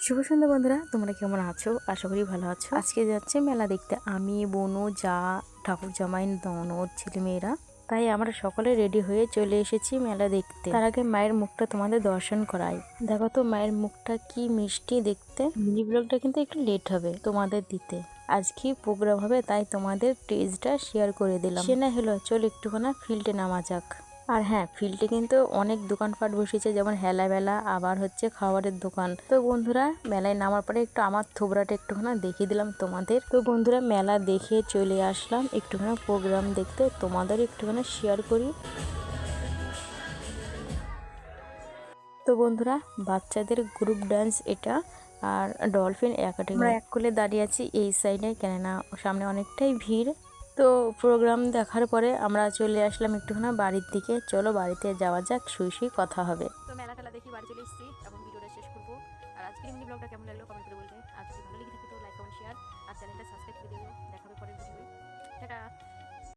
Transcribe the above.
শুভ সন্ধ্যা বন্ধুরা, তোমরা কেমন আছো? আশা করি ভালো আছো। আজকে যাচ্ছে মেলা দেখতে আমি, বোনু, যা, ঠাকুর জামাই, ননদ, ছেলেমেয়েরা। তাই আমরা সকলে রেডি হয়ে চলে এসেছি মেলা দেখতে। তার আগে মায়ের মুখটা তোমাদের দর্শন করাই। দেখো তো মায়ের মুখটা কি মিষ্টি দেখতে। মিনি ব্লগটা কিন্তু একটু লেট হবে তোমাদের দিতে। আজকে প্রোগ্রাম হবে তাই তোমাদের টেজটা শেয়ার করে দিলাম। সে না হলো, চল একটুখানা ফিল্ডে নামা যাক। আর হ্যাঁ, ফিল্ডে কিন্তু অনেক দোকানপাট বসেছে, যেমন হেলা বেলা, আবার হচ্ছে খাবারের দোকান। তো বন্ধুরা, মেলায় নামার পরে একটু আমার থোবরাটা একটুখানি দেখিয়ে দিলাম তোমাদের। তো বন্ধুরা, মেলা দেখে চলে আসলাম একটুখানি প্রোগ্রাম দেখতে, তোমাদের একটুখানি শেয়ার করি। তো বন্ধুরা, বাচ্চাদের গ্রুপ ডান্স এটা, আর ডলফিন একাডেমি। আমরা এক কোলে দাঁড়িয়ে আছি এই সাইডে, কেননা সামনে অনেকটাই ভিড়। তো প্রোগ্রাম দেখার পরে আমরা চলে আসলাম একটুখানি বাড়ির দিকে। চলো বাড়িতে যাওয়া যাক, শুই শুই কথা হবে। তো মেলা টেলা দেখি বাড়ি চলে এসেছি, এখন ভিডিওটা শেষ করবো। আর আজকের মিনি ব্লগটা কেমন লাগলো কমেন্ট করে বলবে। আর যদি ভালো লেগে থাকে তো লাইক কমেন্ট শেয়ার